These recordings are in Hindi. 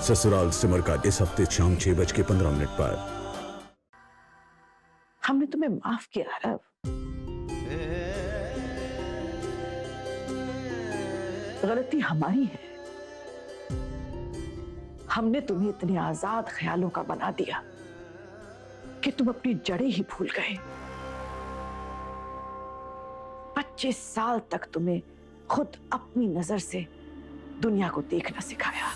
ससुराल सिमर का इस हफ्ते शाम 6:15 पर। हमने तुम्हें माफ किया आरव। गलती हमारी है। हमने तुम्हें इतने आजाद ख्यालों का बना दिया कि तुम अपनी जड़ें ही भूल गए। 25 साल तक तुम्हें खुद अपनी नजर से दुनिया को देखना सिखाया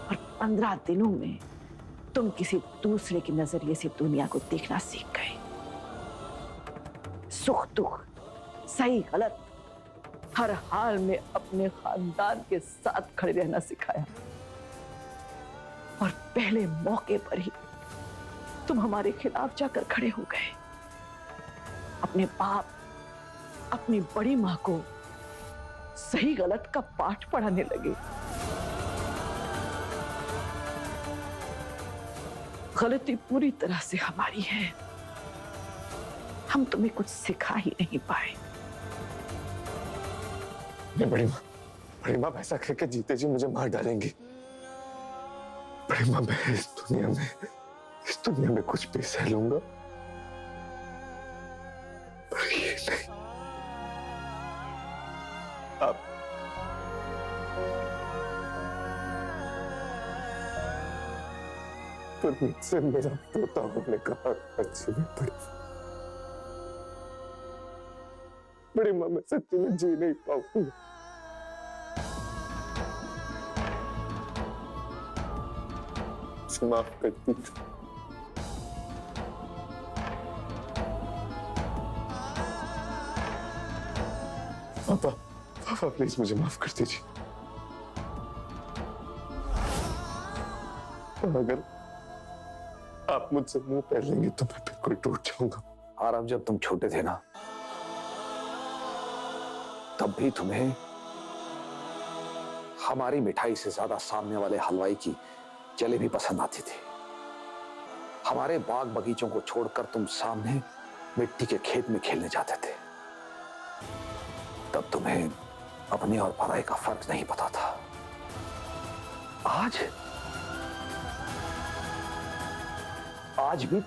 और 15 दिनों में तुम किसी दूसरे के नजरिए से दुनिया को देखना सीख गए। सुख दुख, सही गलत, हर हाल में अपने खानदान के साथ खड़े रहना सिखाया और पहले मौके पर ही तुम हमारे खिलाफ जाकर खड़े हो गए। अपने बाप, अपनी बड़ी मां को सही गलत का पाठ पढ़ाने लगे। गलती पूरी तरह से हमारी है। हम तुम्हें कुछ सिखा ही नहीं पाए। बड़ी माँ ऐसा करके जीते जी मुझे मार डालेंगी। बड़ी माँ, मैं इस दुनिया में कुछ भी सह लूंगा, पर ये नहीं। आप पर मुझसे मेरा पोता होने का हक अच्छी में बड़ी माँ, मैं सच्ची में जी नहीं पाऊंगा। माफ कर दीजिए पापा, प्लीज मुझे माफ कर दीजिए। अगर आप मुझसे मुंह फेर लेंगे तो मैं बिल्कुल टूट जाऊंगा। आरव, जब तुम छोटे थे ना, तब भी तुम्हें हमारी मिठाई से ज्यादा सामने वाले हलवाई की जलेबी पसंद आती थी। हमारे बाग बगीचों को छोड़कर तुम सामने मिट्टी के खेत में खेलने जाते थे। तब तुम्हें अपने और पराये का फर्क नहीं पता था। आज भी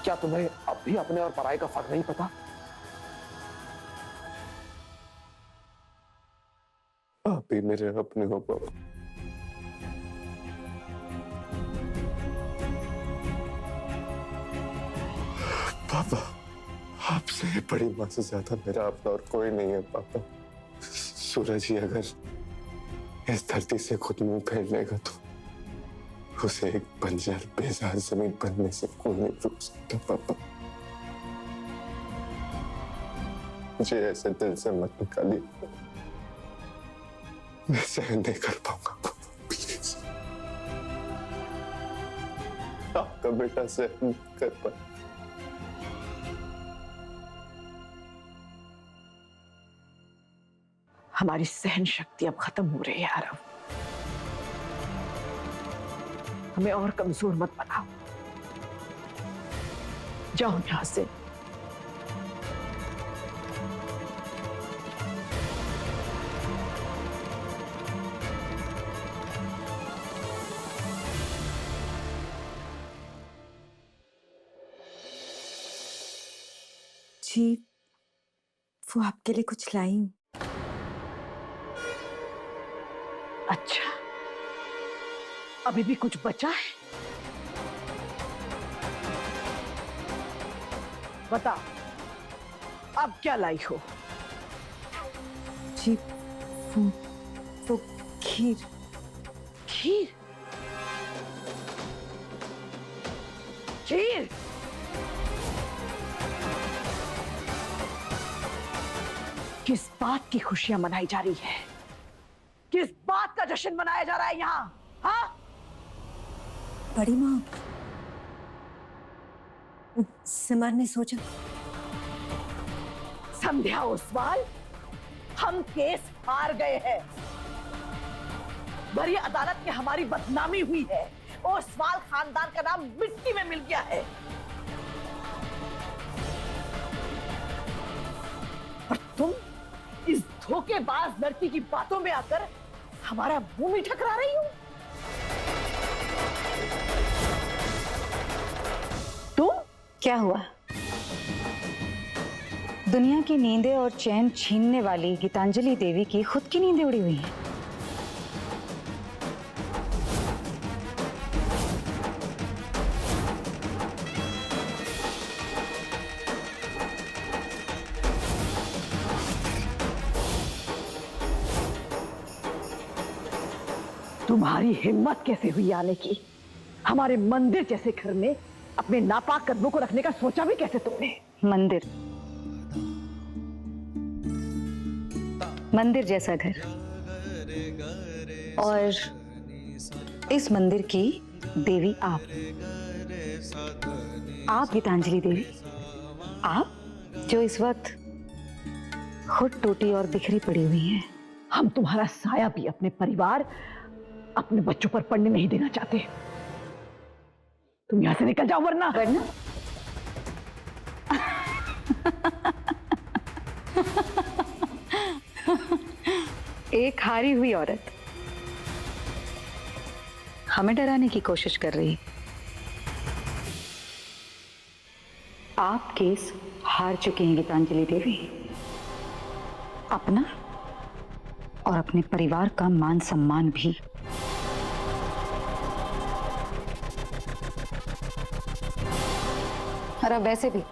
क्या तुम्हें अब भी अपने और पराये का फर्क नहीं पता? आप भी मेरे अपने हो पापा। पापा, आपसे बड़ी माँ से ज्यादा मेरा अपना और कोई नहीं है पापा। सूरज ही अगर इस धरती से खुद मुंह फेर लेगा तो उसे एक बंजर बेजार जमीन बनने से कोई नहीं रोक सकता पापा। मुझे ऐसे दिल से मत निकालिए, मैं सहन नहीं कर पाऊंगा पापा, प्लीज। आपका बेटा सहन नहीं कर पाए। हमारी सहन शक्ति अब खत्म हो रही है आरव। हमें और कमजोर मत बनाओ। जाओ यहां से। जी, वो आपके लिए कुछ लाई हूं। अच्छा, अभी भी कुछ बचा है? बता, अब क्या लाई हो? जी, वो खीर। खीर? खीर? किस बात की खुशियां मनाई जा रही है? किस बात का जश्न मनाया जा रहा है यहाँ? हाँ? बड़ी माँ, सिमर ने सोचा। संध्या ओसवाल, हम केस हार गए हैं। बड़ी अदालत में हमारी बदनामी हुई है। ओसवाल खानदान का नाम मिट्टी में मिल गया है। और तुम इस धोखेबाज लड़की की बातों में आकर हमारा मुंह मीठा करा रही हो तुम? क्या हुआ? दुनिया की नींदें और चैन छीनने वाली गीतांजलि देवी की खुद की नींदें उड़ी हुई हैं। तुम्हारी हिम्मत कैसे हुई आने की? हमारे मंदिर जैसे घर में अपने नापाक कदमों को रखने का सोचा भी कैसे तुमने? मंदिर जैसा घर, और इस मंदिर की देवी आप गीतांजलि देवी, आप जो इस वक्त खुद टूटी और बिखरी पड़ी हुई हैं। हम तुम्हारा साया भी अपने परिवार, अपने बच्चों पर पड़ने नहीं देना चाहते। तुम यहां से निकल जाओ वरना एक हारी हुई औरत हमें डराने की कोशिश कर रही। आप केस हार चुके हैं गीतांजलि देवी। अपना और अपने परिवार का मान सम्मान भी। और अब वैसे भी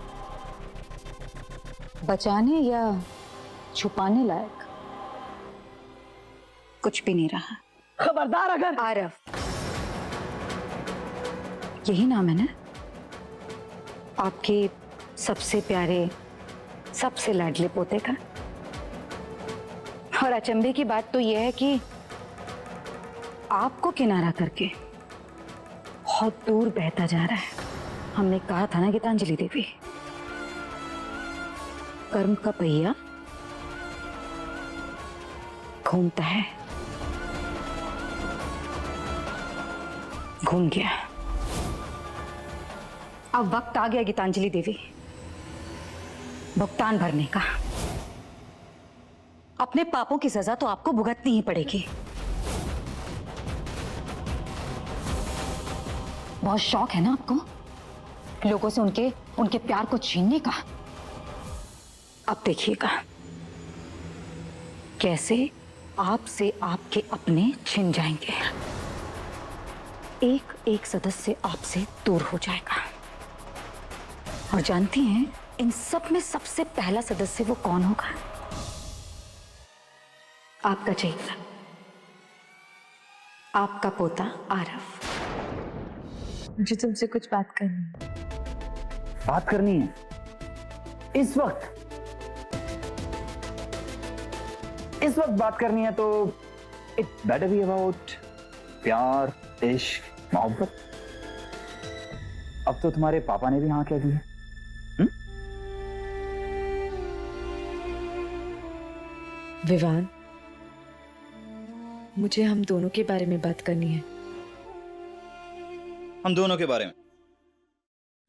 बचाने या छुपाने लायक कुछ भी नहीं रहा। खबरदार अगर आरव, यही नाम है ना आपके सबसे प्यारे, सबसे लाडले पोते का? और अचंभे की बात तो यह है कि आपको किनारा करके बहुत दूर बहता जा रहा है। हमने कहा था ना गीतांजलि देवी, कर्म का पहिया घूमता है, घूम गया। अब वक्त आ गया गीतांजलि देवी भुगतान भरने का। अपने पापों की सजा तो आपको भुगतनी ही पड़ेगी। बहुत शौक है ना आपको लोगों से उनके प्यार को छीनने का। अब देखिएगा कैसे आपसे आपके अपने छिन जाएंगे। एक एक सदस्य आपसे दूर हो जाएगा। और जानती हैं इन सब में सबसे पहला सदस्य वो कौन होगा? आपका चेहरा, आपका पोता आरव। मुझे तुमसे कुछ बात करनी है। बात करनी है इस वक्त बात करनी है तो इट बेटर बी अबाउट प्यार, इश्क, मोहब्बत। अब तो तुम्हारे पापा ने भी हाँ कह दी है। विवान, मुझे हम दोनों के बारे में बात करनी है। हम दोनों के बारे में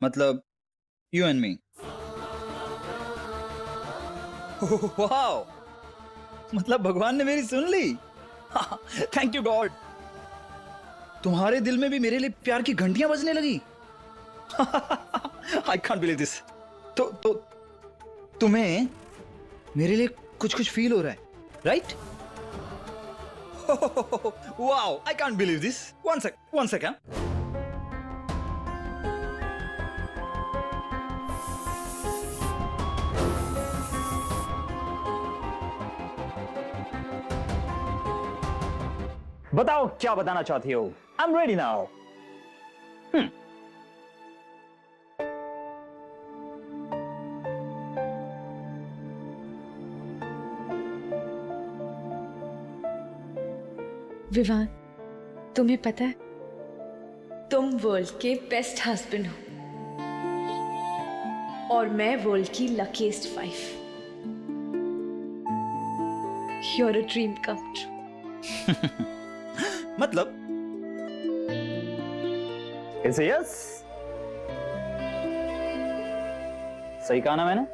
मतलब यू एंड मी। वाओ, मतलब भगवान ने मेरी सुन ली। Thank you God. तुम्हारे दिल में भी मेरे लिए प्यार की घंटियां बजने लगी। आई कांट बिलीव दिस। तो तुम्हें मेरे लिए कुछ कुछ फील हो रहा है, right? Wow, I can't believe this. One second. बताओ क्या बताना चाहती हो? I am ready now. Vivaan, तुम्हें पता है तुम वर्ल्ड के बेस्ट हस्बैंड हो और मैं वर्ल्ड की luckiest wife. You're a dream come true। मतलब इट्स यस। सही कहा ना मैंने?